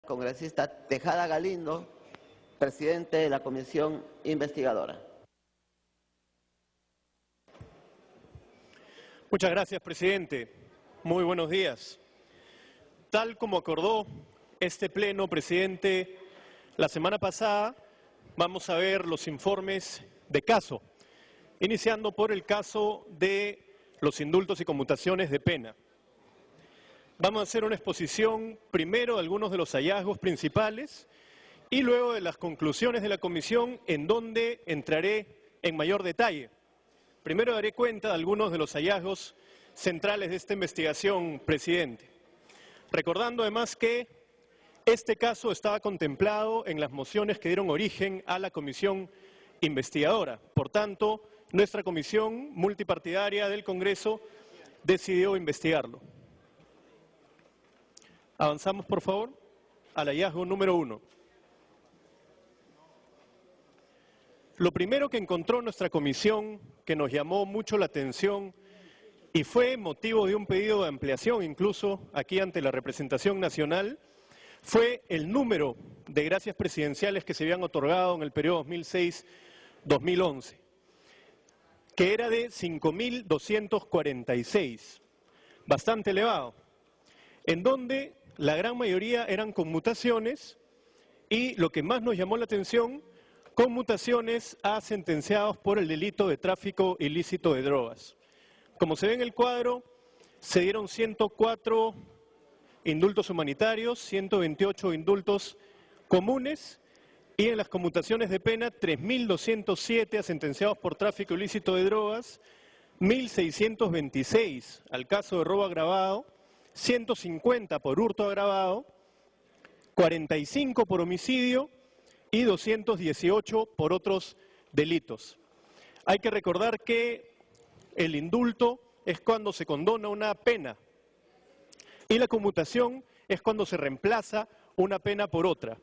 Congresista Tejada Galindo, presidente de la Comisión Investigadora. Muchas gracias, presidente. Muy buenos días. Tal como acordó este pleno, presidente, la semana pasada vamos a ver los informes de caso, iniciando por el caso de los indultos y conmutaciones de pena. Vamos a hacer una exposición primero de algunos de los hallazgos principales y luego de las conclusiones de la comisión, en donde entraré en mayor detalle. Primero daré cuenta de algunos de los hallazgos centrales de esta investigación, presidente. Recordando además que este caso estaba contemplado en las mociones que dieron origen a la comisión investigadora. Por tanto, nuestra comisión multipartidaria del Congreso decidió investigarlo. Avanzamos, por favor, al hallazgo número 1. Lo primero que encontró nuestra comisión, que nos llamó mucho la atención y fue motivo de un pedido de ampliación incluso aquí ante la representación nacional, fue el número de gracias presidenciales que se habían otorgado en el periodo 2006-2011, que era de 5.246, bastante elevado, en donde la gran mayoría eran conmutaciones y lo que más nos llamó la atención, conmutaciones a sentenciados por el delito de tráfico ilícito de drogas. Como se ve en el cuadro, se dieron 104 indultos humanitarios, 128 indultos comunes y en las conmutaciones de pena 3.207 a sentenciados por tráfico ilícito de drogas, 1.626 al caso de robo agravado, 150 por hurto agravado, 45 por homicidio y 218 por otros delitos. Hay que recordar que el indulto es cuando se condona una pena y la conmutación es cuando se reemplaza una pena por otra.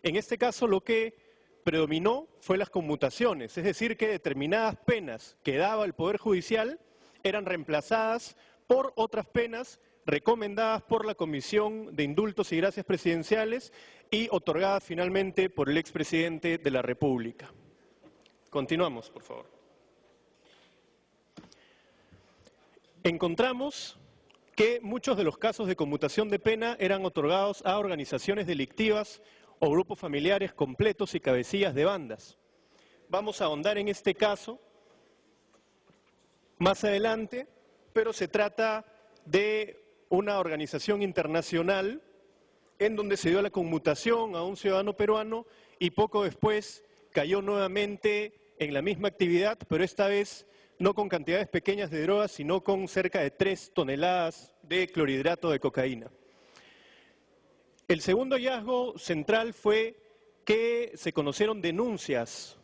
En este caso lo que predominó fue las conmutaciones, es decir, que determinadas penas que daba el Poder Judicial eran reemplazadas por otras penas recomendadas por la Comisión de Indultos y Gracias Presidenciales y otorgadas finalmente por el expresidente de la República. Continuamos, por favor. Encontramos que muchos de los casos de conmutación de pena eran otorgados a organizaciones delictivas o grupos familiares completos y cabecillas de bandas. Vamos a ahondar en este caso más adelante, pero se trata de una organización internacional en donde se dio la conmutación a un ciudadano peruano y poco después cayó nuevamente en la misma actividad, pero esta vez no con cantidades pequeñas de drogas, sino con cerca de 3 toneladas de clorhidrato de cocaína. El segundo hallazgo central fue que se conocieron denuncias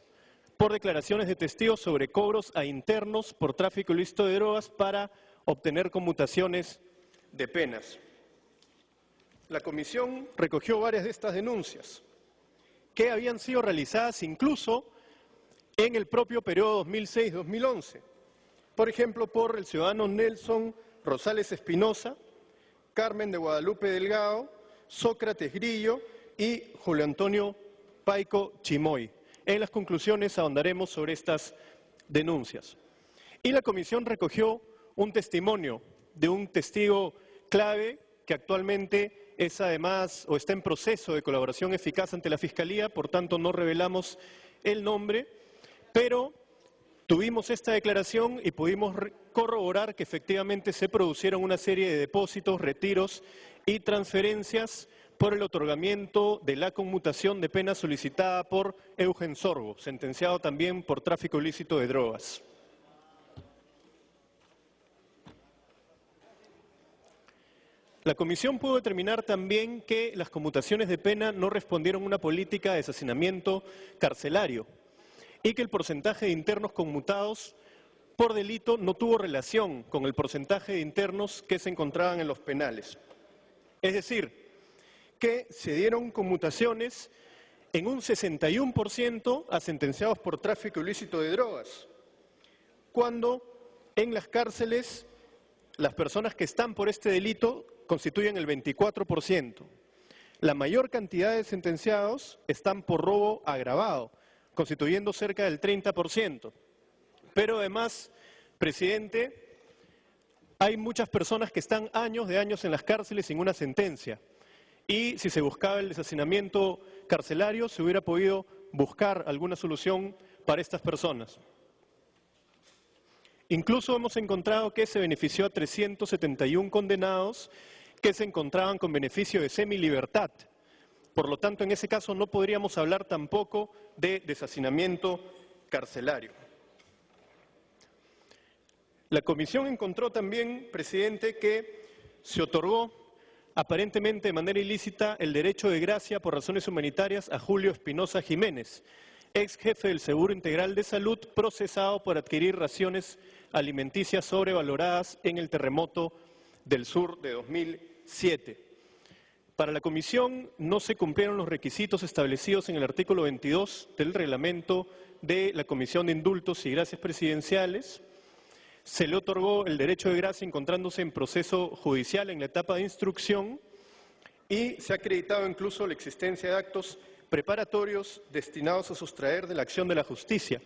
por declaraciones de testigos sobre cobros a internos por tráfico ilícito de drogas para obtener conmutaciones de penas. La comisión recogió varias de estas denuncias que habían sido realizadas incluso en el propio periodo 2006-2011. Por ejemplo, por el ciudadano Nelson Rosales Espinosa, Carmen de Guadalupe Delgado, Sócrates Grillo y Julio Antonio Paico Chimoy. En las conclusiones ahondaremos sobre estas denuncias. Y la comisión recogió un testimonio de un testigo clave que actualmente es además o está en proceso de colaboración eficaz ante la Fiscalía, por tanto no revelamos el nombre, pero tuvimos esta declaración y pudimos corroborar que efectivamente se produjeron una serie de depósitos, retiros y transferencias por el otorgamiento de la conmutación de pena solicitada por Eugen Sorbo, sentenciado también por tráfico ilícito de drogas. La comisión pudo determinar también que las conmutaciones de pena no respondieron a una política de deshacinamiento carcelario y que el porcentaje de internos conmutados por delito no tuvo relación con el porcentaje de internos que se encontraban en los penales. Es decir, que se dieron conmutaciones en un 61% a sentenciados por tráfico ilícito de drogas, cuando en las cárceles las personas que están por este delito constituyen el 24%. La mayor cantidad de sentenciados están por robo agravado, constituyendo cerca del 30%. Pero además, presidente, hay muchas personas que están años de años en las cárceles sin una sentencia. Y si se buscaba el deshacinamiento carcelario, se hubiera podido buscar alguna solución para estas personas. Incluso hemos encontrado que se benefició a 371 condenados que se encontraban con beneficio de semilibertad. Por lo tanto, en ese caso no podríamos hablar tampoco de deshacinamiento carcelario. La comisión encontró también, presidente, que se otorgó aparentemente de manera ilícita el derecho de gracia por razones humanitarias a Julio Espinosa Jiménez, ex jefe del Seguro Integral de Salud, procesado por adquirir raciones alimenticias sobrevaloradas en el terremoto del sur de 2007. Para la comisión no se cumplieron los requisitos establecidos en el artículo 22 del reglamento de la Comisión de Indultos y Gracias Presidenciales. Se le otorgó el derecho de gracia encontrándose en proceso judicial en la etapa de instrucción y se ha acreditado incluso la existencia de actos preparatorios destinados a sustraer de la acción de la justicia,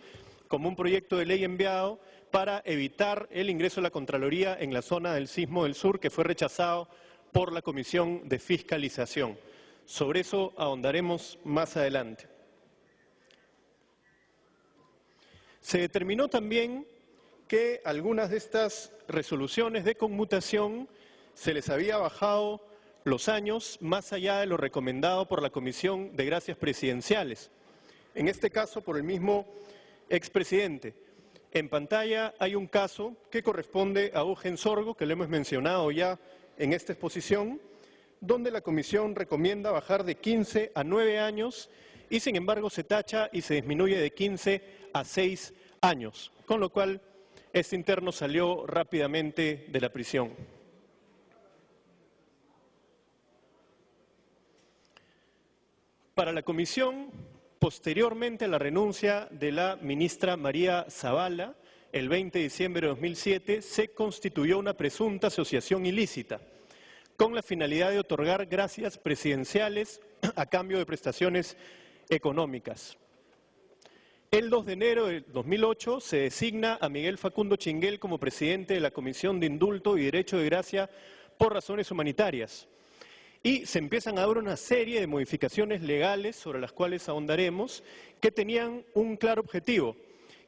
como un proyecto de ley enviado para evitar el ingreso de la Contraloría en la zona del Sismo del Sur, que fue rechazado por la Comisión de Fiscalización. Sobre eso ahondaremos más adelante. Se determinó también que algunas de estas resoluciones de conmutación se les había bajado los años más allá de lo recomendado por la Comisión de Gracias Presidenciales. En este caso, por el mismo expresidente. En pantalla hay un caso que corresponde a Eugen Sorgo, que lo hemos mencionado ya en esta exposición, donde la Comisión recomienda bajar de 15 a 9 años y sin embargo se tacha y se disminuye de 15 a 6 años, con lo cual este interno salió rápidamente de la prisión. Para la comisión, posteriormente a la renuncia de la ministra María Zavala, el 20 de diciembre de 2007, se constituyó una presunta asociación ilícita, con la finalidad de otorgar gracias presidenciales a cambio de prestaciones económicas. El 2 de enero de 2008 se designa a Miguel Facundo Chinguel como presidente de la Comisión de Indulto y Derecho de Gracia por razones humanitarias. Y se empiezan a dar una serie de modificaciones legales sobre las cuales ahondaremos, que tenían un claro objetivo,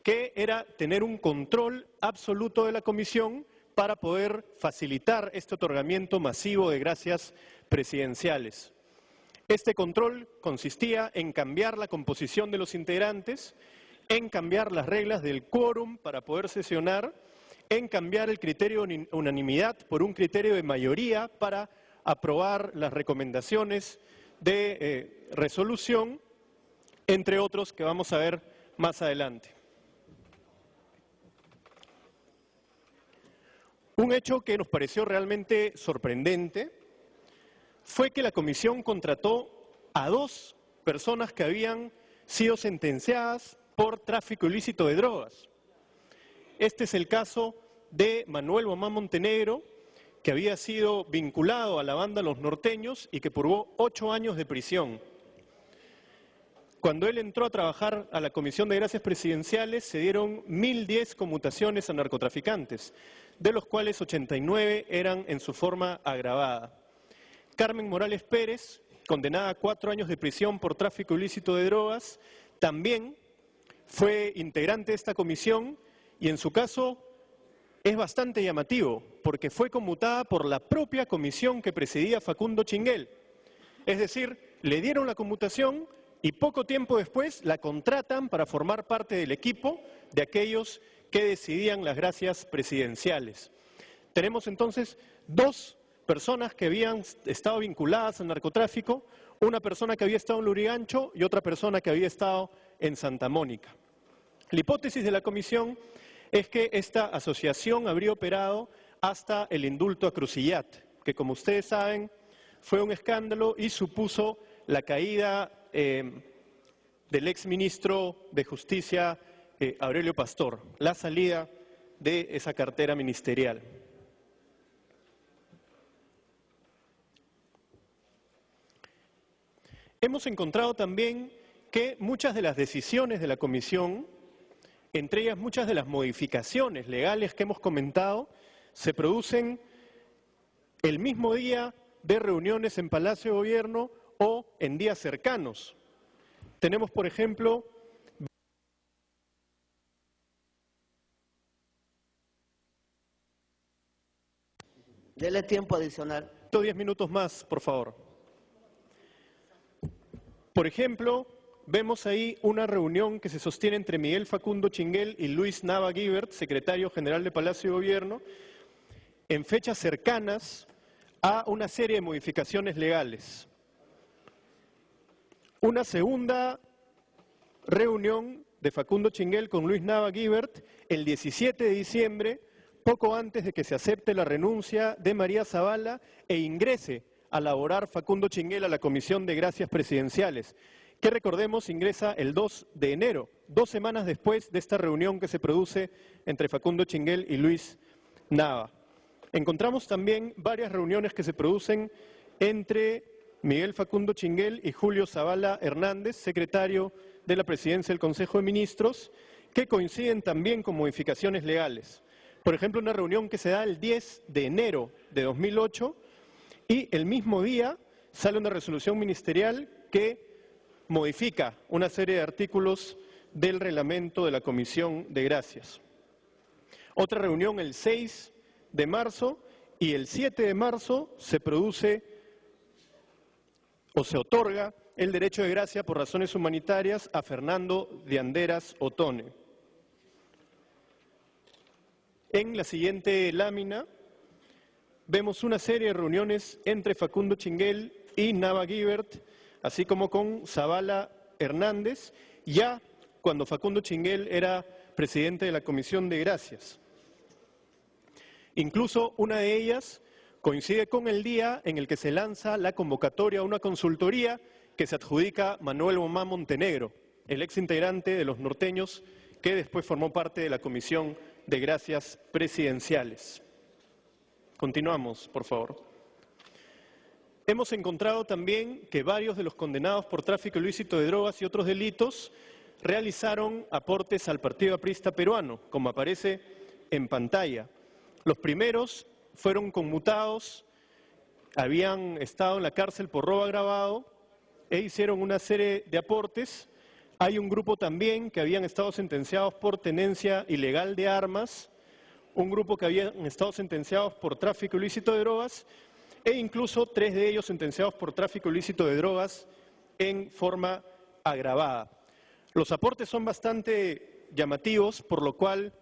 que era tener un control absoluto de la Comisión para poder facilitar este otorgamiento masivo de gracias presidenciales. Este control consistía en cambiar la composición de los integrantes, en cambiar las reglas del quórum para poder sesionar, en cambiar el criterio de unanimidad por un criterio de mayoría para aprobar las recomendaciones de resolución, entre otros que vamos a ver más adelante. Un hecho que nos pareció realmente sorprendente fue que la comisión contrató a 2 personas que habían sido sentenciadas por tráfico ilícito de drogas. Este es el caso de Manuel Guamán Montenegro, que había sido vinculado a la banda Los Norteños y que purgó 8 años de prisión. Cuando él entró a trabajar a la Comisión de Gracias Presidenciales, se dieron 1.010 conmutaciones a narcotraficantes, de los cuales 89 eran en su forma agravada. Carmen Morales Pérez, condenada a 4 años de prisión por tráfico ilícito de drogas, también fue integrante de esta comisión y en su caso es bastante llamativo porque fue conmutada por la propia comisión que presidía Facundo Chinguel. Es decir, le dieron la conmutación y poco tiempo después la contratan para formar parte del equipo de aquellos que decidían las gracias presidenciales. Tenemos entonces 2 personas que habían estado vinculadas al narcotráfico, una persona que había estado en Lurigancho y otra persona que había estado en Santa Mónica. La hipótesis de la comisión es que esta asociación habría operado hasta el indulto a Crucillat, que como ustedes saben fue un escándalo y supuso la caída del exministro de Justicia Aurelio Pastor, la salida de esa cartera ministerial. Hemos encontrado también que muchas de las decisiones de la Comisión, entre ellas muchas de las modificaciones legales que hemos comentado, se producen el mismo día de reuniones en Palacio de Gobierno o en días cercanos. Tenemos, por ejemplo, Dele tiempo adicional. 10 minutos más, por favor. Por ejemplo, vemos ahí una reunión que se sostiene entre Miguel Facundo Chinguel y Luis Nava Guibert, secretario general de Palacio de Gobierno, en fechas cercanas a una serie de modificaciones legales. Una segunda reunión de Facundo Chinguel con Luis Nava Guibert el 17 de diciembre, poco antes de que se acepte la renuncia de María Zavala e ingrese a laborar Facundo Chinguel a la Comisión de Gracias Presidenciales, que recordemos ingresa el 2 de enero, 2 semanas después de esta reunión que se produce entre Facundo Chinguel y Luis Nava. Encontramos también varias reuniones que se producen entre Miguel Facundo Chinguel y Julio Zavala Hernández, secretario de la Presidencia del Consejo de Ministros, que coinciden también con modificaciones legales. Por ejemplo, una reunión que se da el 10 de enero de 2008 y el mismo día sale una resolución ministerial que modifica una serie de artículos del reglamento de la Comisión de Gracias. Otra reunión el 6 de marzo y el 7 de marzo se produce o se otorga el derecho de gracia por razones humanitarias a Fernando de Anderas Otone. En la siguiente lámina vemos una serie de reuniones entre Facundo Chinguel y Nava Guibert, así como con Zavala Hernández, ya cuando Facundo Chinguel era presidente de la Comisión de Gracias. Incluso una de ellas coincide con el día en el que se lanza la convocatoria a una consultoría que se adjudica Manuel Bomá Montenegro, el ex integrante de Los Norteños, que después formó parte de la Comisión de Gracias Presidenciales. Continuamos, por favor. Hemos encontrado también que varios de los condenados por tráfico ilícito de drogas y otros delitos realizaron aportes al Partido Aprista Peruano, como aparece en pantalla. Los primeros fueron conmutados, habían estado en la cárcel por robo agravado e hicieron una serie de aportes. Hay un grupo también que habían estado sentenciados por tenencia ilegal de armas, un grupo que habían estado sentenciados por tráfico ilícito de drogas e incluso 3 de ellos sentenciados por tráfico ilícito de drogas en forma agravada. Los aportes son bastante llamativos, por lo cual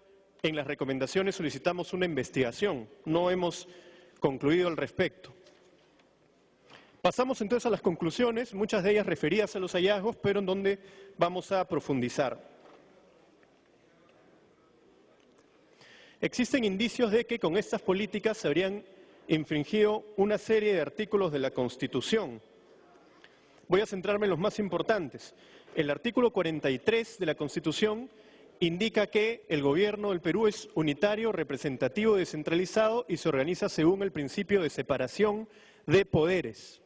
en las recomendaciones solicitamos una investigación. No hemos concluido al respecto. Pasamos entonces a las conclusiones, muchas de ellas referidas a los hallazgos, pero en donde vamos a profundizar. Existen indicios de que con estas políticas se habrían infringido una serie de artículos de la Constitución. Voy a centrarme en los más importantes. El artículo 43 de la Constitución indica que el gobierno del Perú es unitario, representativo, descentralizado y se organiza según el principio de separación de poderes.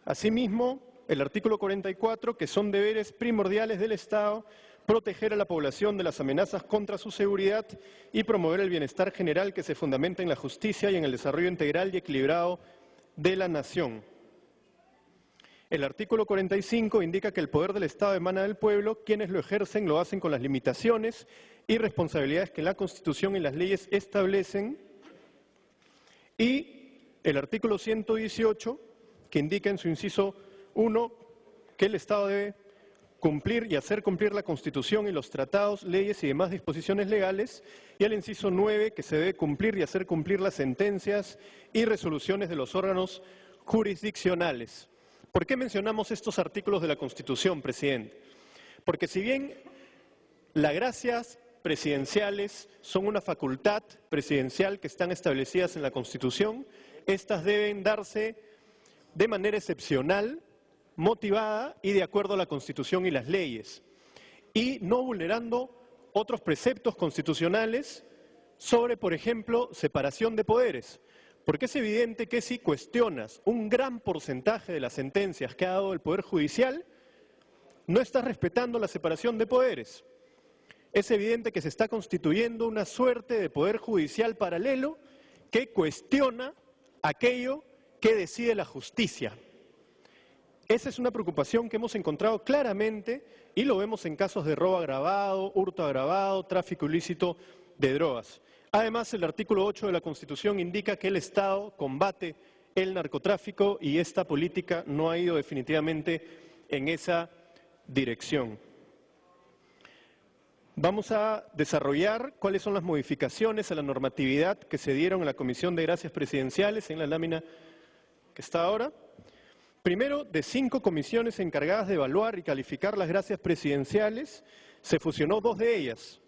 Asimismo, el artículo 44, que son deberes primordiales del Estado, proteger a la población de las amenazas contra su seguridad y promover el bienestar general que se fundamenta en la justicia y en el desarrollo integral y equilibrado de la nación. El artículo 45 indica que el poder del Estado emana del pueblo, quienes lo ejercen lo hacen con las limitaciones y responsabilidades que la Constitución y las leyes establecen. Y el artículo 118, que indica en su inciso 1 que el Estado debe cumplir y hacer cumplir la Constitución y los tratados, leyes y demás disposiciones legales, y el inciso 9, que se debe cumplir y hacer cumplir las sentencias y resoluciones de los órganos jurisdiccionales. ¿Por qué mencionamos estos artículos de la Constitución, presidente? Porque si bien las gracias presidenciales son una facultad presidencial que están establecidas en la Constitución, estas deben darse de manera excepcional, motivada y de acuerdo a la Constitución y las leyes, y no vulnerando otros preceptos constitucionales sobre, por ejemplo, separación de poderes, Porque es evidente que si cuestionas un gran porcentaje de las sentencias que ha dado el Poder Judicial, no estás respetando la separación de poderes. Es evidente que se está constituyendo una suerte de poder judicial paralelo que cuestiona aquello que decide la justicia. Esa es una preocupación que hemos encontrado claramente y lo vemos en casos de robo agravado, hurto agravado, tráfico ilícito de drogas. Además, el artículo 8 de la Constitución indica que el Estado combate el narcotráfico y esta política no ha ido definitivamente en esa dirección. Vamos a desarrollar cuáles son las modificaciones a la normatividad que se dieron en la Comisión de Gracias Presidenciales en la lámina que está ahora. Primero, de 5 comisiones encargadas de evaluar y calificar las gracias presidenciales, se fusionó 2 de ellas,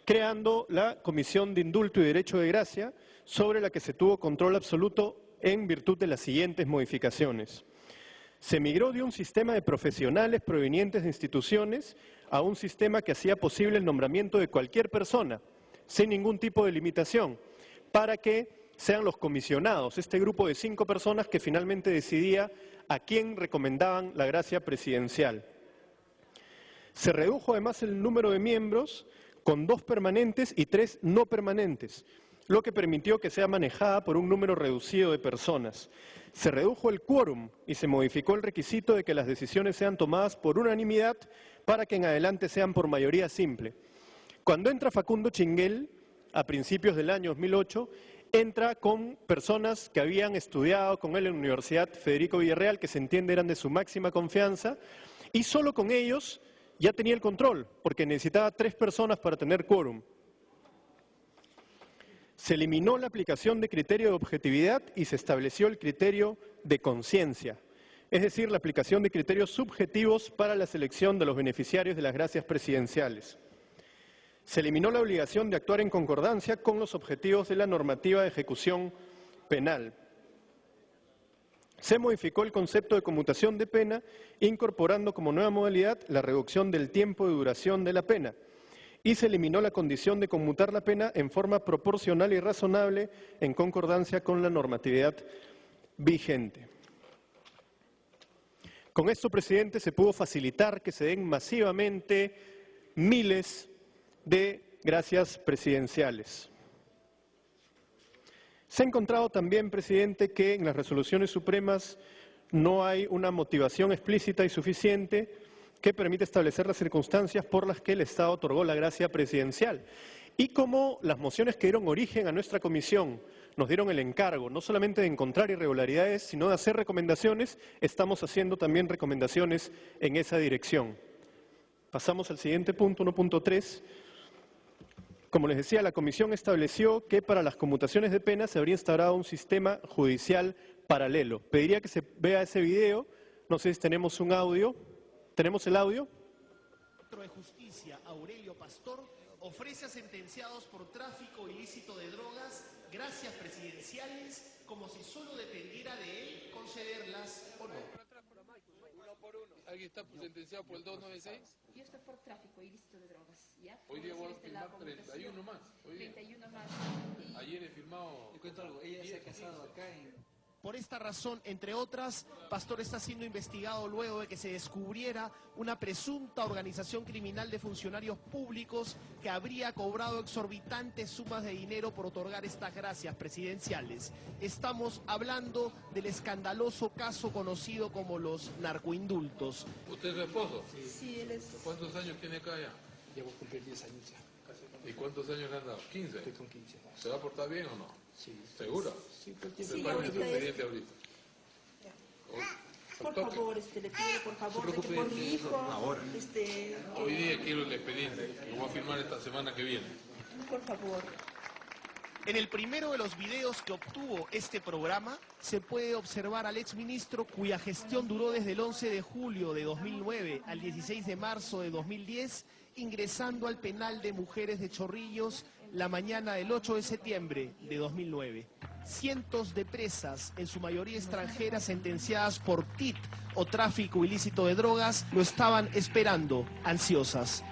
creando la Comisión de Indulto y Derecho de Gracia, sobre la que se tuvo control absoluto en virtud de las siguientes modificaciones. Se migró de un sistema de profesionales provenientes de instituciones a un sistema que hacía posible el nombramiento de cualquier persona, sin ningún tipo de limitación, para que sean los comisionados, este grupo de 5 personas que finalmente decidía a quién recomendaban la gracia presidencial. Se redujo además el número de miembros con 2 permanentes y 3 no permanentes, lo que permitió que sea manejada por un número reducido de personas. Se redujo el quórum y se modificó el requisito de que las decisiones sean tomadas por unanimidad para que en adelante sean por mayoría simple. Cuando entra Facundo Chinguel, a principios del año 2008, entra con personas que habían estudiado con él en la Universidad Federico Villarreal, que se entiende eran de su máxima confianza, y solo con ellos ya tenía el control, porque necesitaba 3 personas para tener quórum. Se eliminó la aplicación de criterio de objetividad y se estableció el criterio de conciencia, es decir, la aplicación de criterios subjetivos para la selección de los beneficiarios de las gracias presidenciales. Se eliminó la obligación de actuar en concordancia con los objetivos de la normativa de ejecución penal. Se modificó el concepto de conmutación de pena, incorporando como nueva modalidad la reducción del tiempo de duración de la pena. Y se eliminó la condición de conmutar la pena en forma proporcional y razonable en concordancia con la normatividad vigente. Con esto, presidente, se pudo facilitar que se den masivamente miles de gracias presidenciales. Se ha encontrado también, presidente, que en las resoluciones supremas no hay una motivación explícita y suficiente que permite establecer las circunstancias por las que el Estado otorgó la gracia presidencial. Y como las mociones que dieron origen a nuestra comisión nos dieron el encargo no solamente de encontrar irregularidades, sino de hacer recomendaciones, estamos haciendo también recomendaciones en esa dirección. Pasamos al siguiente punto, 1.3. Como les decía, la comisión estableció que para las conmutaciones de pena se habría instaurado un sistema judicial paralelo. Pediría que se vea ese video, no sé si tenemos un audio. ¿Tenemos el audio? El ministro de Justicia, Aurelio Pastor, ofrece a sentenciados por tráfico ilícito de drogas gracias presidenciales como si solo dependiera de él concederlas o no. ¿Alguien está sentenciado por el 296? Yo estoy por tráfico ilícito de drogas, ¿ya? Hoy día voy a firmar 31 más. Hoy día. 31 más. Ayer he firmado... Te cuento algo, ella se ha casado acá en... Por esta razón, entre otras, Pastor está siendo investigado luego de que se descubriera una presunta organización criminal de funcionarios públicos que habría cobrado exorbitantes sumas de dinero por otorgar estas gracias presidenciales. Estamos hablando del escandaloso caso conocido como los narcoindultos. ¿Usted es su esposo? Sí, él es... ¿Cuántos años tiene acá ya? Llevo a cumplir 10 años ya. ¿Y cuántos años le han dado? ¿15? Estoy con 15. ¿Se va a portar bien o no? Sí. ¿Segura? Sí, todo el tiempo. Sí, Prepárese su ahorita expediente ahorita. Por Toque. favor, le pido por favor de que preocupe, por mi hijo, Hoy día quiero el expediente. Lo voy a firmar esta semana que viene. por favor. En el primero de los videos que obtuvo este programa, se puede observar al exministro cuya gestión duró desde el 11 de julio de 2009 al 16 de marzo de 2010, ingresando al penal de mujeres de Chorrillos la mañana del 8 de septiembre de 2009. Cientos de presas, en su mayoría extranjeras, sentenciadas por TIT o tráfico ilícito de drogas, lo estaban esperando, ansiosas.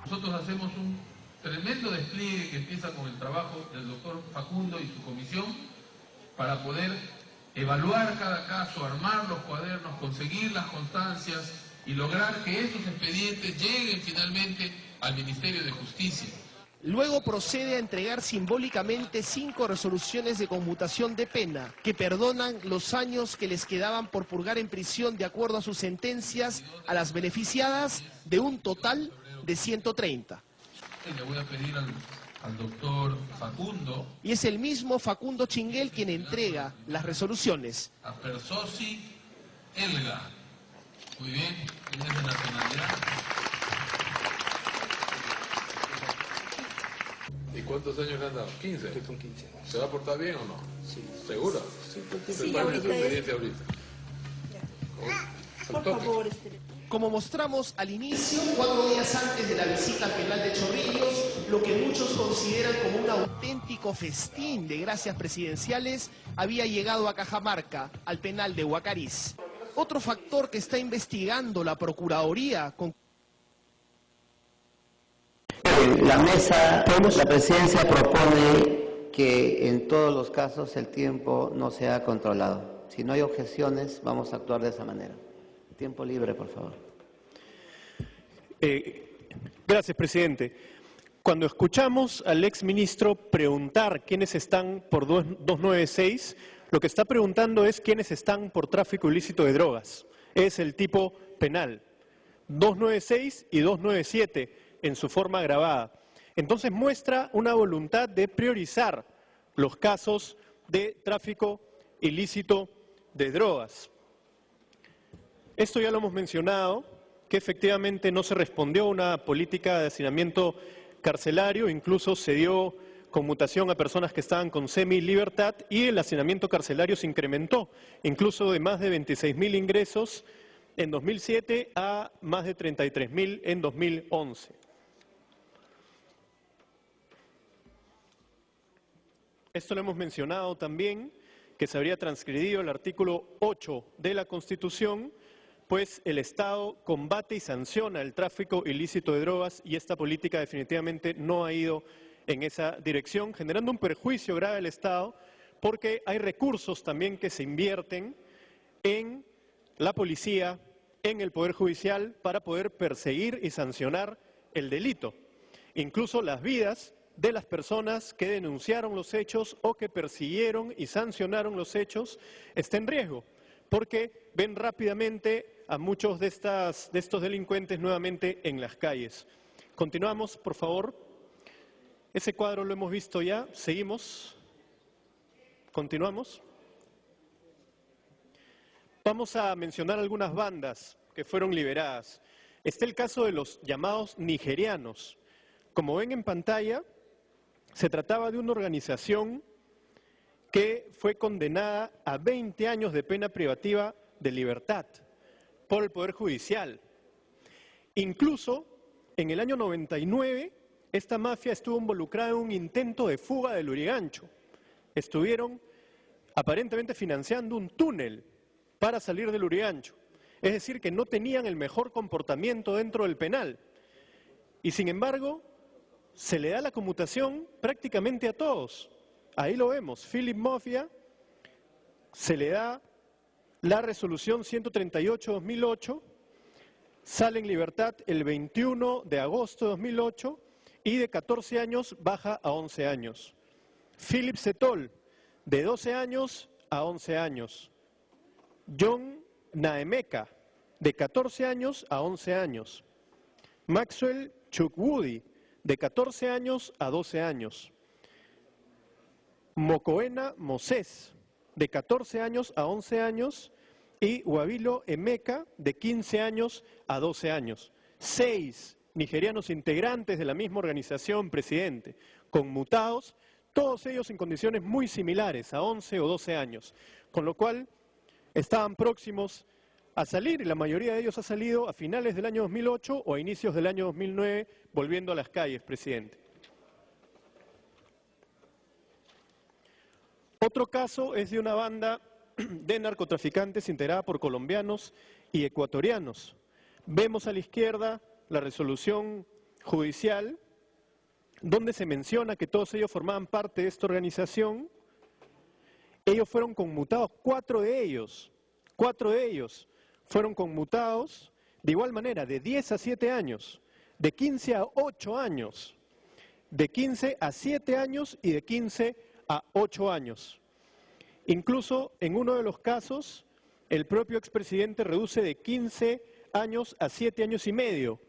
Nosotros hacemos un tremendo despliegue que empieza con el trabajo del doctor Facundo y su comisión para poder evaluar cada caso, armar los cuadernos, conseguir las constancias y lograr que estos expedientes lleguen finalmente al Ministerio de Justicia. Luego procede a entregar simbólicamente 5 resoluciones de conmutación de pena que perdonan los años que les quedaban por purgar en prisión de acuerdo a sus sentencias a las beneficiadas, de un total de 130. Le voy a pedir al doctor Facundo, Y es el mismo Facundo Chinguel quien entrega las resoluciones. a Persosi Elga. Muy bien, él es de nacionalidad. ¿Y cuántos años le han dado? 15. Estoy con 15. ¿Se va a portar bien o no? Sí. ¿Seguro? Sí, porque Sí, ¿Cuál es su ahorita es- experiencia ahorita? Por favor, Como mostramos al inicio, 4 días antes de la visita al penal de Chorrillos, lo que muchos consideran como un auténtico festín de gracias presidenciales había llegado a Cajamarca, al penal de Huacariz. Otro factor que está investigando la Procuraduría con La mesa, la presidencia propone que en todos los casos el tiempo no sea controlado. Si no hay objeciones, vamos a actuar de esa manera. Tiempo libre, por favor. Gracias, presidente. Cuando escuchamos al exministro preguntar quiénes están por 296, lo que está preguntando es quiénes están por tráfico ilícito de drogas. Es el tipo penal. 296 y 297 en su forma agravada. Entonces muestra una voluntad de priorizar los casos de tráfico ilícito de drogas. Esto ya lo hemos mencionado, que efectivamente no se respondió a una política de hacinamiento carcelario, incluso se dio conmutación a personas que estaban con semilibertad y el hacinamiento carcelario se incrementó, incluso de más de 26.000 ingresos en 2007 a más de 33.000 en 2011. Esto lo hemos mencionado también, que se habría transgredido el artículo 8 de la Constitución, pues el Estado combate y sanciona el tráfico ilícito de drogas y esta política definitivamente no ha ido en esa dirección, generando un perjuicio grave al Estado porque hay recursos también que se invierten en la policía, en el Poder Judicial para poder perseguir y sancionar el delito. Incluso las vidas de las personas que denunciaron los hechos o que persiguieron y sancionaron los hechos está en riesgo, porque ven rápidamente a muchos de estos delincuentes nuevamente en las calles. Continuamos, por favor. Ese cuadro lo hemos visto ya. Seguimos. Continuamos. Vamos a mencionar algunas bandas que fueron liberadas. Está el caso de los llamados nigerianos. Como ven en pantalla, se trataba de una organización que fue condenada a 20 años de pena privativa de libertad por el Poder Judicial. Incluso, en el año 99, esta mafia estuvo involucrada en un intento de fuga del Lurigancho. Estuvieron aparentemente financiando un túnel para salir del Lurigancho. Es decir, que no tenían el mejor comportamiento dentro del penal. Y sin embargo, se le da la conmutación prácticamente a todos. Ahí lo vemos, Philip Mafia, se le da la resolución 138-2008, sale en libertad el 21 de agosto de 2008 y de 14 años baja a 11 años. Philip Setol, de 12 años a 11 años. John Naemeka, de 14 años a 11 años. Maxwell Chukwudi, de 14 años a 12 años. Mokoena Moses, de 14 años a 11 años, y Wabilo Emeka, de 15 años a 12 años. 6 nigerianos integrantes de la misma organización, presidente, conmutados, todos ellos en condiciones muy similares, a 11 o 12 años, con lo cual estaban próximos a salir, y la mayoría de ellos ha salido a finales del año 2008 o a inicios del año 2009, volviendo a las calles, presidente. Otro caso es de una banda de narcotraficantes integrada por colombianos y ecuatorianos. Vemos a la izquierda la resolución judicial, donde se menciona que todos ellos formaban parte de esta organización ellos fueron conmutados, 4 de ellos fueron conmutados de igual manera, de 10 a 7 años, de 15 a 8 años, de 15 a 7 años y de 15 a 8 años. Incluso en uno de los casos, el propio expresidente reduce de 15 años a 7 años y medio,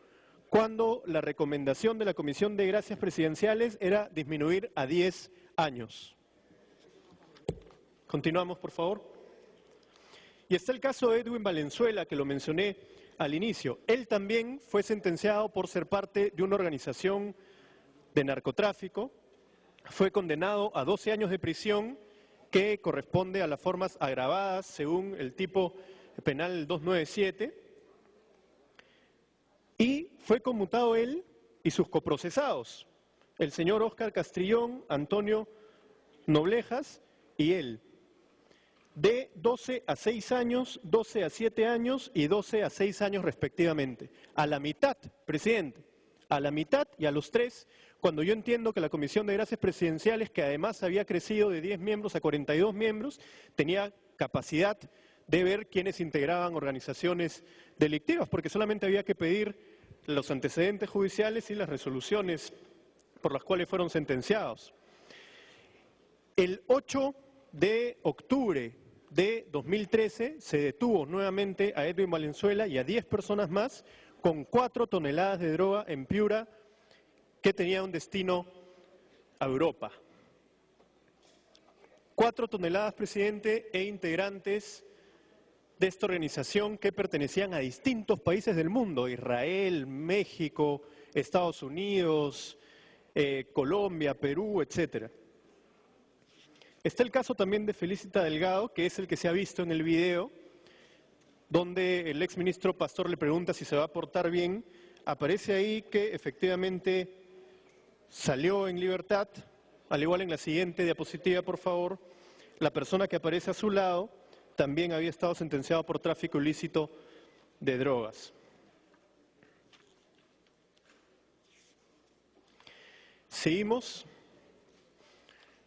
cuando la recomendación de la Comisión de Gracias Presidenciales era disminuir a 10 años. Continuamos, por favor. Y está el caso de Edwin Valenzuela, que lo mencioné al inicio. Él también fue sentenciado por ser parte de una organización de narcotráfico, fue condenado a 12 años de prisión, que corresponde a las formas agravadas según el tipo penal 297, y fue conmutado él y sus coprocesados, el señor Óscar Castrillón, Antonio Noblejas y él, de 12 a 6 años, 12 a 7 años y 12 a 6 años respectivamente. A la mitad, presidente, a la mitad y a los 3, cuando yo entiendo que la Comisión de Gracias Presidenciales, que además había crecido de 10 miembros a 42 miembros, tenía capacidad de ver quiénes integraban organizaciones delictivas, porque solamente había que pedir los antecedentes judiciales y las resoluciones por las cuales fueron sentenciados. El 8 de octubre de 2013 se detuvo nuevamente a Edwin Valenzuela y a 10 personas más con 4 toneladas de droga en Piura que tenía un destino a Europa. 4 toneladas, presidente, e integrantes de esta organización que pertenecían a distintos países del mundo: Israel, México, Estados Unidos, Colombia, Perú, etcétera. Está el caso también de Felicita Delgado, que es el que se ha visto en el video, donde el exministro Pastor le pregunta si se va a portar bien. Aparece ahí que efectivamente salió en libertad, al igual en la siguiente diapositiva, por favor. La persona que aparece a su lado también había estado sentenciado por tráfico ilícito de drogas. Seguimos.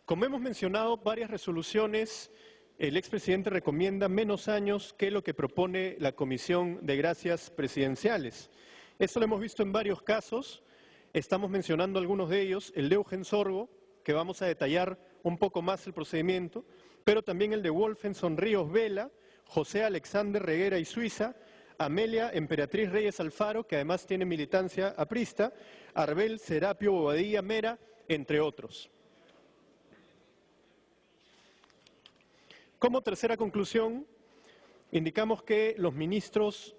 Como hemos mencionado, varias resoluciones, el expresidente recomienda menos años que lo que propone la Comisión de Gracias Presidenciales. Esto lo hemos visto en varios casos, estamos mencionando algunos de ellos, el de Eugen Sorgo, que vamos a detallar un poco más el procedimiento, pero también el de Wolfenson Ríos Vela, José Alexander Reguera y Suiza, Amelia Emperatriz Reyes Alfaro, que además tiene militancia aprista, Arbel Serapio Bobadilla Mera, entre otros. Como tercera conclusión, indicamos que los ministros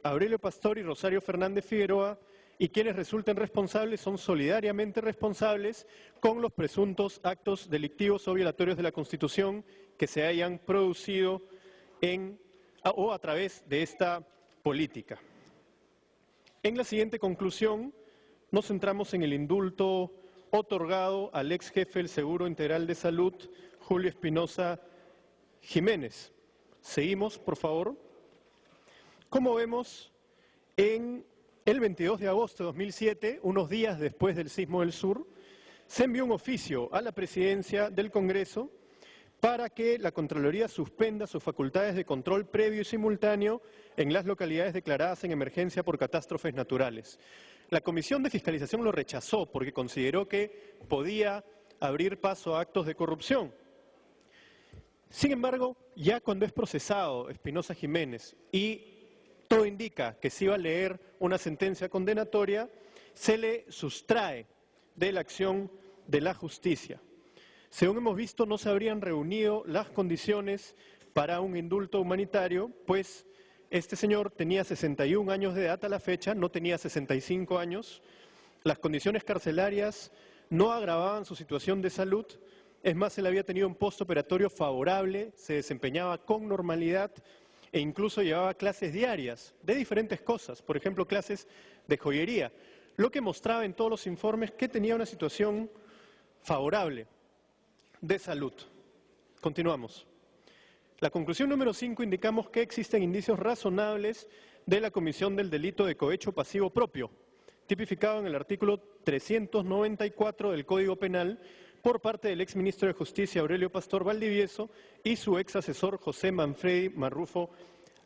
Aurelio Pastor y Rosario Fernández Figueroa y quienes resulten responsables son solidariamente responsables con los presuntos actos delictivos o violatorios de la Constitución que se hayan producido o a través de esta política. En la siguiente conclusión nos centramos en el indulto otorgado al ex jefe del Seguro Integral de Salud, Julio Espinosa Jiménez. Seguimos, por favor. Como vemos, en el 22 de agosto de 2007, unos días después del sismo del sur, se envió un oficio a la Presidencia del Congreso para que la Contraloría suspenda sus facultades de control previo y simultáneo en las localidades declaradas en emergencia por catástrofes naturales. La Comisión de Fiscalización lo rechazó porque consideró que podía abrir paso a actos de corrupción. Sin embargo, ya cuando es procesado Espinosa Jiménez y todo indica que se iba a leer una sentencia condenatoria, se le sustrae de la acción de la justicia. Según hemos visto, no se habrían reunido las condiciones para un indulto humanitario, pues este señor tenía 61 años de edad a la fecha, no tenía 65 años, las condiciones carcelarias no agravaban su situación de salud. Es más, él había tenido un postoperatorio favorable, se desempeñaba con normalidad e incluso llevaba clases diarias de diferentes cosas, por ejemplo, clases de joyería, lo que mostraba en todos los informes que tenía una situación favorable de salud. Continuamos. La conclusión número 5, indicamos que existen indicios razonables de la comisión del delito de cohecho pasivo propio, tipificado en el artículo 394 del Código Penal, por parte del exministro de Justicia Aurelio Pastor Valdivieso y su ex asesor José Manfredi Marrufo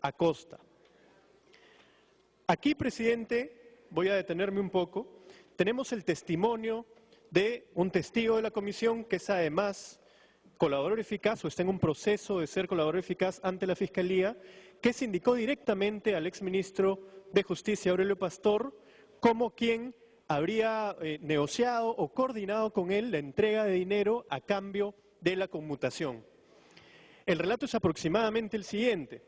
Acosta. Aquí, presidente, voy a detenerme un poco. Tenemos el testimonio de un testigo de la comisión que es además colaborador eficaz o está en un proceso de ser colaborador eficaz ante la Fiscalía, que se indicó directamente al exministro de Justicia Aurelio Pastor como quien habría negociado o coordinado con él la entrega de dinero a cambio de la conmutación. El relato es aproximadamente el siguiente.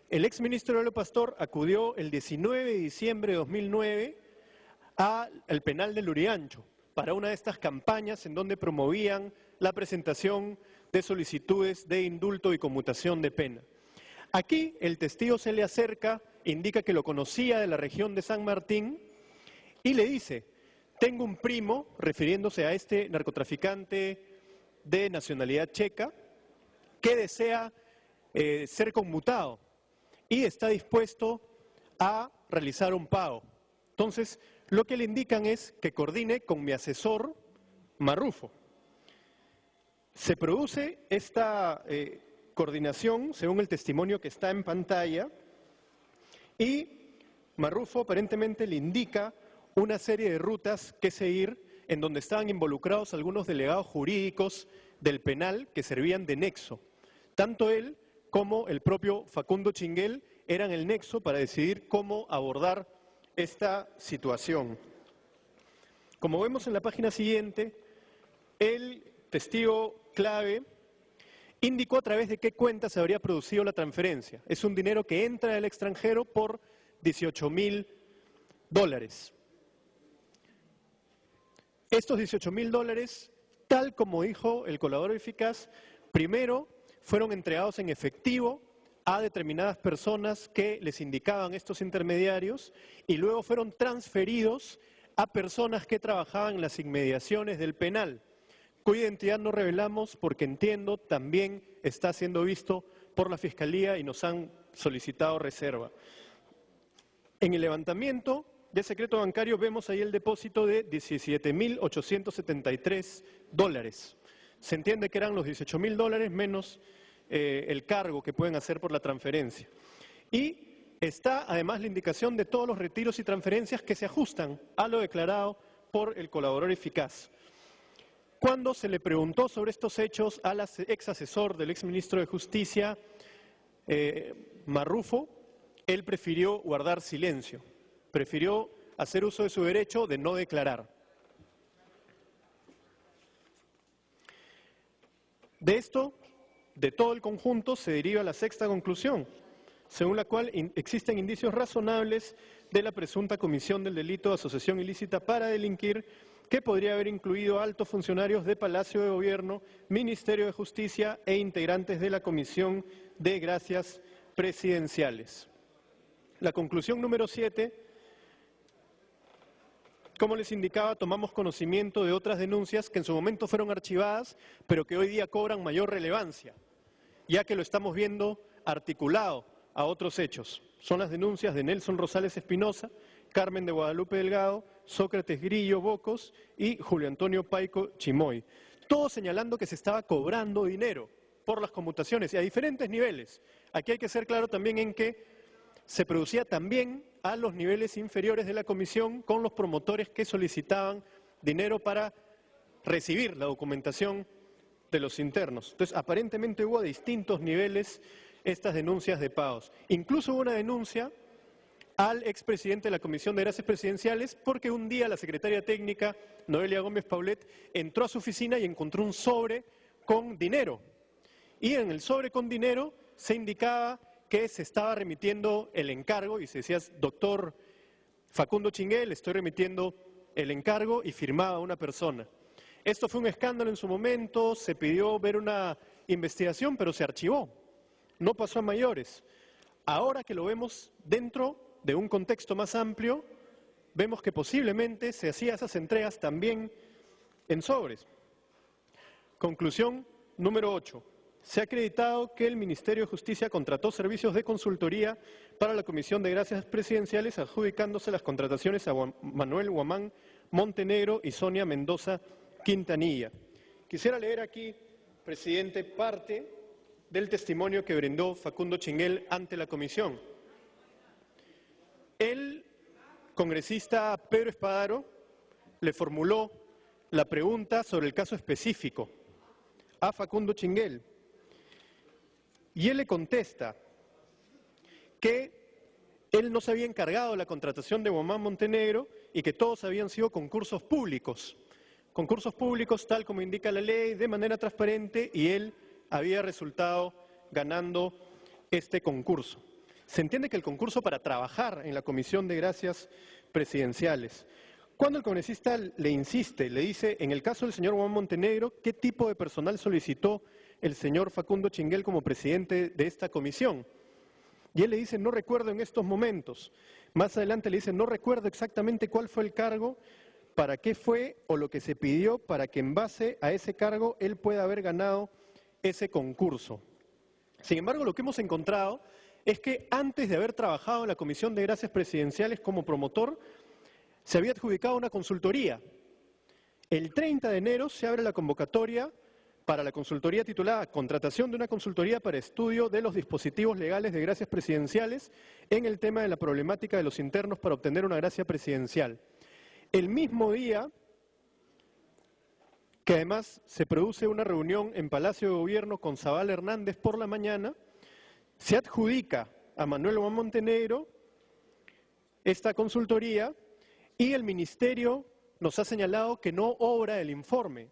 El exministro Aurelio Pastor acudió el 19 de diciembre de 2009 al penal de Lurigancho para una de estas campañas en donde promovían la presentación de solicitudes de indulto y conmutación de pena. Aquí el testigo se le acerca, indica que lo conocía de la región de San Martín y le dice: tengo un primo, refiriéndose a este narcotraficante de nacionalidad checa, que desea ser conmutado y está dispuesto a realizar un pago. Entonces, lo que le indican es que coordine con mi asesor Marrufo. Se produce esta coordinación, según el testimonio que está en pantalla, y Marrufo aparentemente le indica una serie de rutas que seguir en donde estaban involucrados algunos delegados jurídicos del penal que servían de nexo. Tanto él como el propio Facundo Chinguel eran el nexo para decidir cómo abordar esta situación. Como vemos en la página siguiente, el testigo clave indicó a través de qué cuenta se habría producido la transferencia. Es un dinero que entra del extranjero por $18.000. Estos $18.000, tal como dijo el colaborador eficaz, primero fueron entregados en efectivo a determinadas personas que les indicaban estos intermediarios y luego fueron transferidos a personas que trabajaban en las inmediaciones del penal, cuya identidad no revelamos porque entiendo también está siendo visto por la Fiscalía y nos han solicitado reserva. En el levantamiento de secreto bancario vemos ahí el depósito de $17.873. Se entiende que eran los $18.000 menos el cargo que pueden hacer por la transferencia. Y está además la indicación de todos los retiros y transferencias que se ajustan a lo declarado por el colaborador eficaz. Cuando se le preguntó sobre estos hechos al ex asesor del exministro de Justicia, Marrufo, él prefirió guardar silencio, prefirió hacer uso de su derecho de no declarar. De esto, de todo el conjunto, se deriva la sexta conclusión, según la cual existen indicios razonables de la presunta comisión del delito de asociación ilícita para delinquir, que podría haber incluido altos funcionarios de Palacio de Gobierno, Ministerio de Justicia e integrantes de la Comisión de Gracias Presidenciales. La conclusión número 7, como les indicaba, tomamos conocimiento de otras denuncias que en su momento fueron archivadas, pero que hoy día cobran mayor relevancia, ya que lo estamos viendo articulado a otros hechos. Son las denuncias de Nelson Rosales Espinosa, Carmen de Guadalupe Delgado, Sócrates Grillo Bocos y Julio Antonio Paico Chimoy. Todos señalando que se estaba cobrando dinero por las conmutaciones y a diferentes niveles. Aquí hay que ser claro también en que se producía también a los niveles inferiores de la comisión con los promotores que solicitaban dinero para recibir la documentación de los internos. Entonces, aparentemente hubo a distintos niveles estas denuncias de pagos. Incluso hubo una denuncia al expresidente de la Comisión de Gracias Presidenciales porque un día la secretaria técnica, Noelia Gómez Paulet, entró a su oficina y encontró un sobre con dinero. Y en el sobre con dinero se indicaba que se estaba remitiendo el encargo y se decía: doctor Facundo Chinguel, estoy remitiendo el encargo, y firmaba una persona. Esto fue un escándalo en su momento, se pidió ver una investigación, pero se archivó, no pasó a mayores. Ahora que lo vemos dentro de un contexto más amplio, vemos que posiblemente se hacían esas entregas también en sobres. Conclusión número 8. Se ha acreditado que el Ministerio de Justicia contrató servicios de consultoría para la Comisión de Gracias Presidenciales, adjudicándose las contrataciones a Manuel Guamán Montenegro y Sonia Mendoza Quintanilla. Quisiera leer aquí, presidente, parte del testimonio que brindó Facundo Chinguel ante la comisión. El congresista Pedro Espadaro le formuló la pregunta sobre el caso específico a Facundo Chinguel y él le contesta que él no se había encargado de la contratación de Guamán Montenegro y que todos habían sido concursos públicos tal como indica la ley, de manera transparente, y él había resultado ganando este concurso. Se entiende que el concurso para trabajar en la Comisión de Gracias Presidenciales. Cuando el congresista le insiste, le dice, en el caso del señor Guamán Montenegro, ¿qué tipo de personal solicitó el señor Facundo Chinguel como presidente de esta comisión? Y él le dice, no recuerdo en estos momentos. Más adelante le dice, no recuerdo exactamente cuál fue el cargo, para qué fue o lo que se pidió para que en base a ese cargo él pueda haber ganado ese concurso. Sin embargo, lo que hemos encontrado es que antes de haber trabajado en la Comisión de Gracias Presidenciales como promotor, se había adjudicado una consultoría. El 30 de enero se abre la convocatoria para la consultoría titulada Contratación de una consultoría para estudio de los dispositivos legales de gracias presidenciales en el tema de la problemática de los internos para obtener una gracia presidencial. El mismo día, que además se produce una reunión en Palacio de Gobierno con Zabala Hernández por la mañana, se adjudica a Manuel Guamán Montenegro esta consultoría y el Ministerio nos ha señalado que no obra el informe,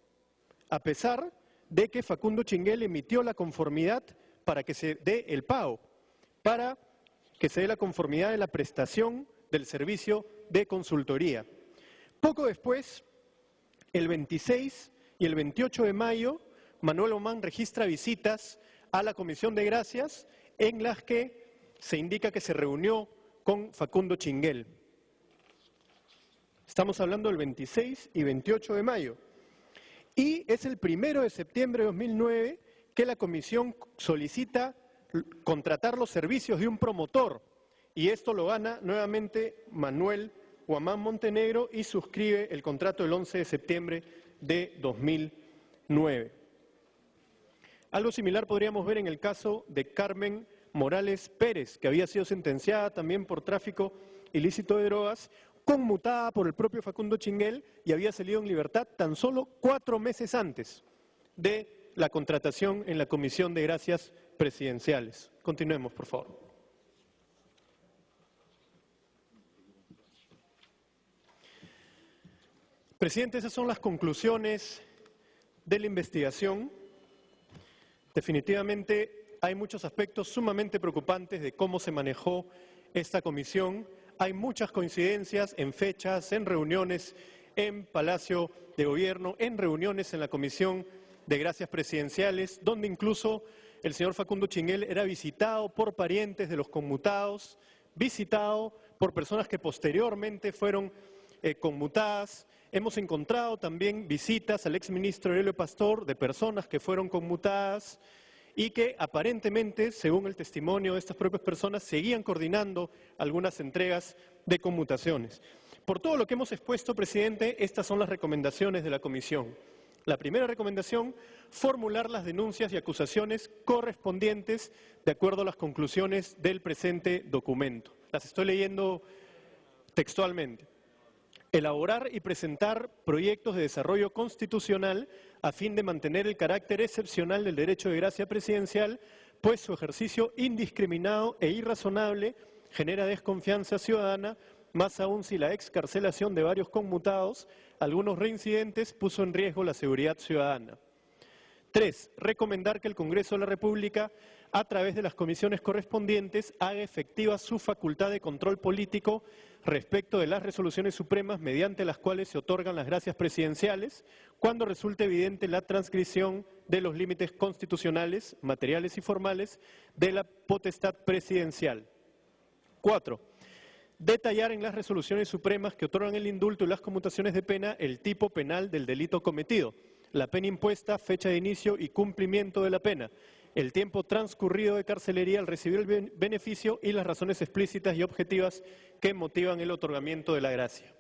a pesar de que Facundo Chinguel emitió la conformidad para que se dé el pago, para que se dé la conformidad de la prestación del servicio de consultoría. Poco después, el 26 y el 28 de mayo, Manuel Guamán registra visitas a la Comisión de Gracias en las que se indica que se reunió con Facundo Chinguel. Estamos hablando del 26 y 28 de mayo. Y es el 1 de septiembre de 2009 que la comisión solicita contratar los servicios de un promotor. Y esto lo gana nuevamente Manuel Guamán Montenegro y suscribe el contrato el 11 de septiembre de 2009. Algo similar podríamos ver en el caso de Carmen Morales Pérez, que había sido sentenciada también por tráfico ilícito de drogas, conmutada por el propio Facundo Chinguel y había salido en libertad tan solo 4 meses antes de la contratación en la Comisión de Gracias Presidenciales. Continuemos, por favor. Presidente, esas son las conclusiones de la investigación. Definitivamente hay muchos aspectos sumamente preocupantes de cómo se manejó esta comisión. Hay muchas coincidencias en fechas, en reuniones en Palacio de Gobierno, en reuniones en la Comisión de Gracias Presidenciales, donde incluso el señor Facundo Chinguel era visitado por parientes de los conmutados, visitado por personas que posteriormente fueron conmutadas. Hemos encontrado también visitas al exministro Aurelio Pastor de personas que fueron conmutadas y que aparentemente, según el testimonio de estas propias personas, seguían coordinando algunas entregas de conmutaciones. Por todo lo que hemos expuesto, presidente, estas son las recomendaciones de la comisión. La primera recomendación, formular las denuncias y acusaciones correspondientes de acuerdo a las conclusiones del presente documento. Las estoy leyendo textualmente. Elaborar y presentar proyectos de desarrollo constitucional a fin de mantener el carácter excepcional del derecho de gracia presidencial, pues su ejercicio indiscriminado e irrazonable genera desconfianza ciudadana, más aún si la excarcelación de varios conmutados, algunos reincidentes, puso en riesgo la seguridad ciudadana. 3. Recomendar que el Congreso de la República, a través de las comisiones correspondientes, haga efectiva su facultad de control político respecto de las resoluciones supremas mediante las cuales se otorgan las gracias presidenciales, cuando resulte evidente la transgresión de los límites constitucionales, materiales y formales de la potestad presidencial. 4. Detallar en las resoluciones supremas que otorgan el indulto y las conmutaciones de pena el tipo penal del delito cometido, la pena impuesta, fecha de inicio y cumplimiento de la pena, el tiempo transcurrido de carcelería al recibir el beneficio y las razones explícitas y objetivas que motivan el otorgamiento de la gracia.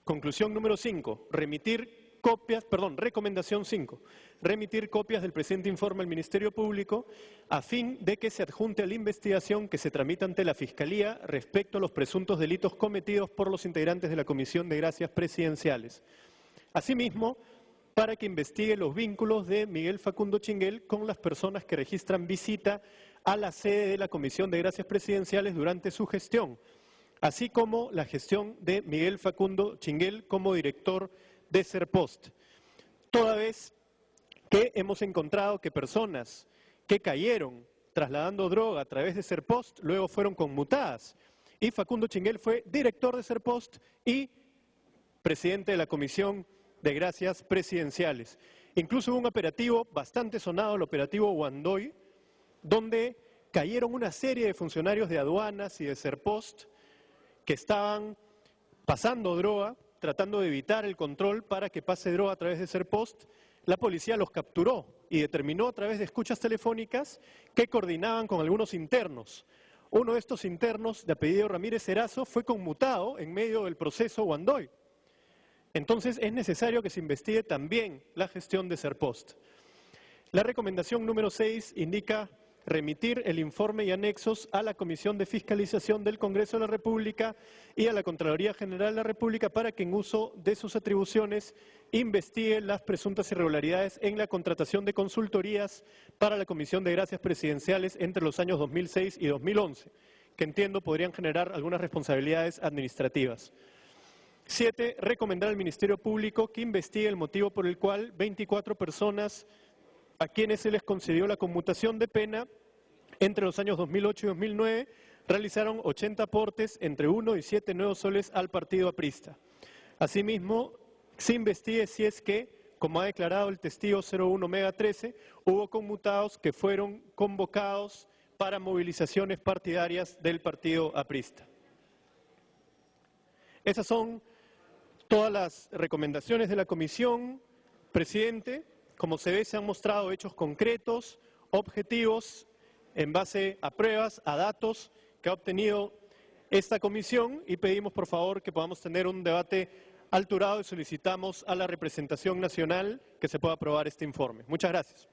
Conclusión número 5, recomendación 5, remitir copias del presente informe al Ministerio Público a fin de que se adjunte a la investigación que se tramita ante la Fiscalía respecto a los presuntos delitos cometidos por los integrantes de la Comisión de Gracias Presidenciales. Asimismo, para que investigue los vínculos de Miguel Facundo Chinguel con las personas que registran visita a la sede de la Comisión de Gracias Presidenciales durante su gestión, así como la gestión de Miguel Facundo Chinguel como director de Serpost. Toda vez que hemos encontrado que personas que cayeron trasladando droga a través de Serpost luego fueron conmutadas, y Facundo Chinguel fue director de Serpost y presidente de la Comisión de Gracias Presidenciales. Incluso hubo un operativo bastante sonado, el operativo Wandoy, donde cayeron una serie de funcionarios de aduanas y de Serpost que estaban pasando droga, tratando de evitar el control para que pase droga a través de Serpost. La policía los capturó y determinó a través de escuchas telefónicas que coordinaban con algunos internos. Uno de estos internos, de apellido Ramírez Erazo, fue conmutado en medio del proceso Wandoy. Entonces es necesario que se investigue también la gestión de Serpost. La recomendación número 6 indica remitir el informe y anexos a la Comisión de Fiscalización del Congreso de la República y a la Contraloría General de la República para que en uso de sus atribuciones investigue las presuntas irregularidades en la contratación de consultorías para la Comisión de Gracias Presidenciales entre los años 2006 y 2011, que entiendo podrían generar algunas responsabilidades administrativas. 7. Recomendar al Ministerio Público que investigue el motivo por el cual 24 personas a quienes se les concedió la conmutación de pena entre los años 2008 y 2009 realizaron 80 aportes entre 1 y 7 nuevos soles al partido aprista. Asimismo, se investigue si es que, como ha declarado el testigo 01 Mega 13, hubo conmutados que fueron convocados para movilizaciones partidarias del partido aprista. Esas son todas las recomendaciones de la comisión, presidente. Como se ve, se han mostrado hechos concretos, objetivos, en base a pruebas, a datos que ha obtenido esta comisión, y pedimos por favor que podamos tener un debate alturado y solicitamos a la representación nacional que se pueda aprobar este informe. Muchas gracias.